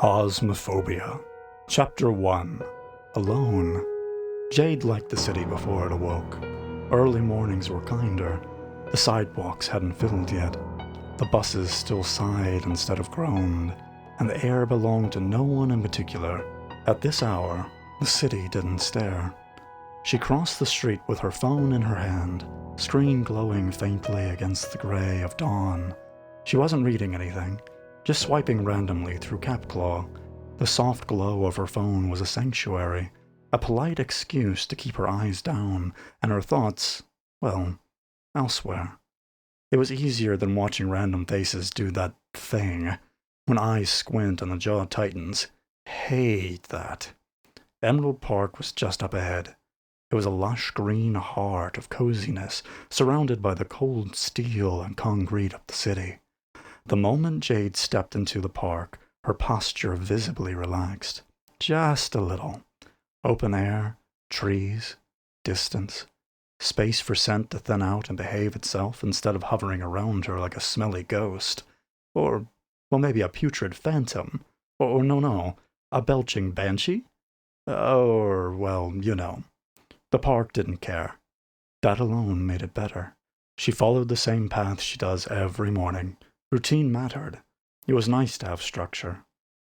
Osmophobia. Chapter 1. Alone. Jade liked the city before it awoke. Early mornings were kinder. The sidewalks hadn't filled yet. The buses still sighed instead of groaned, and the air belonged to no one in particular. At this hour, the city didn't stare. She crossed the street with her phone in her hand, screen glowing faintly against the gray of dawn. She wasn't reading anything, just swiping randomly through CapClaw. The soft glow of her phone was a sanctuary, a polite excuse to keep her eyes down, and her thoughts, well, elsewhere. It was easier than watching random faces do that thing, when eyes squint and the jaw tightens. Hate that. Emerald Park was just up ahead. It was a lush green heart of coziness, surrounded by the cold steel and concrete of the city. The moment Jade stepped into the park, her posture visibly relaxed. Just a little. Open air, trees, distance, space for scent to thin out and behave itself instead of hovering around her like a smelly ghost. Or, well, maybe a putrid phantom. Or no, a belching banshee? Or, well, you know. The park didn't care. That alone made it better. She followed the same path she does every morning. Routine mattered. It was nice to have structure.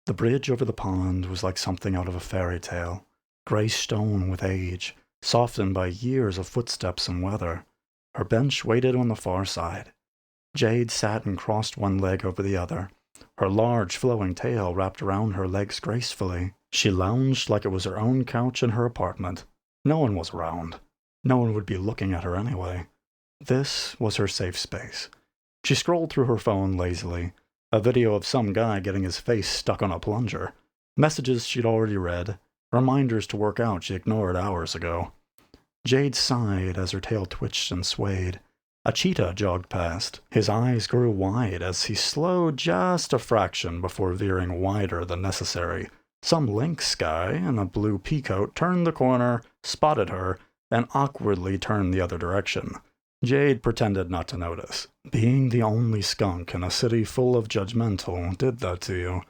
The bridge over the pond was like something out of a fairy tale. Grey stone with age, softened by years of footsteps and weather. Her bench waited on the far side. Jade sat and crossed one leg over the other. Her large flowing tail wrapped around her legs gracefully. She lounged like it was her own couch in her apartment. No one was around. No one would be looking at her anyway. This was her safe space. She scrolled through her phone lazily. A video of some guy getting his face stuck on a plunger. Messages she'd already read. Reminders to work out she ignored hours ago. Jade sighed as her tail twitched and swayed. A cheetah jogged past. His eyes grew wide as he slowed just a fraction before veering wider than necessary. Some lynx guy in a blue peacoat turned the corner, spotted her, and awkwardly turned the other direction. Jade pretended not to notice. Being the only skunk in a city full of judgmental did that to you.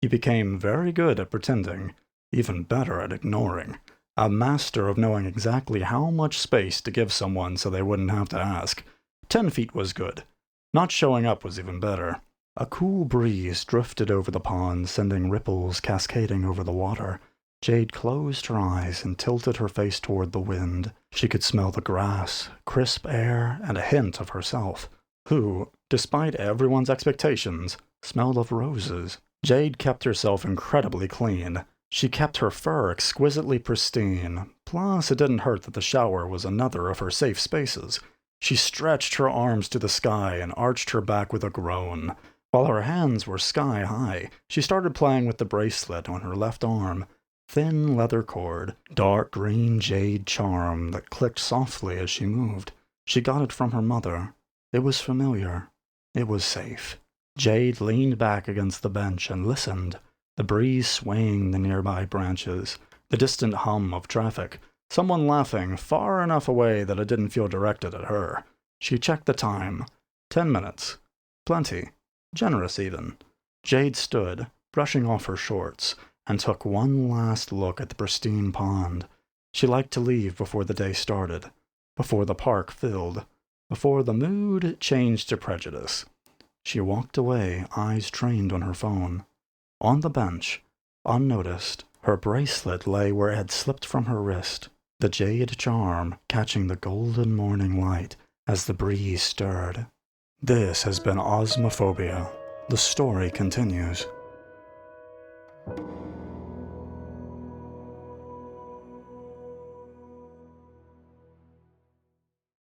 You became very good at pretending, even better at ignoring. A master of knowing exactly how much space to give someone so they wouldn't have to ask. 10 feet was good. Not showing up was even better. A cool breeze drifted over the pond, sending ripples cascading over the water. Jade closed her eyes and tilted her face toward the wind. She could smell the grass, crisp air, and a hint of herself, who, despite everyone's expectations, smelled of roses. Jade kept herself incredibly clean. She kept her fur exquisitely pristine, plus it didn't hurt that the shower was another of her safe spaces. She stretched her arms to the sky and arched her back with a groan. While her hands were sky high, she started playing with the bracelet on her left arm. Thin leather cord, dark green jade charm that clicked softly as she moved. She got it from her mother. It was familiar. It was safe. Jade leaned back against the bench and listened. The breeze swaying the nearby branches. The distant hum of traffic. Someone laughing far enough away that it didn't feel directed at her. She checked the time. 10 minutes. Plenty. Generous even. Jade stood, brushing off her shorts, and took one last look at the pristine pond. She liked to leave before the day started, before the park filled, before the mood changed to prejudice. She walked away, eyes trained on her phone. On the bench, unnoticed, her bracelet lay where it had slipped from her wrist, the jade charm catching the golden morning light as the breeze stirred. This has been Osmophobia. The story continues.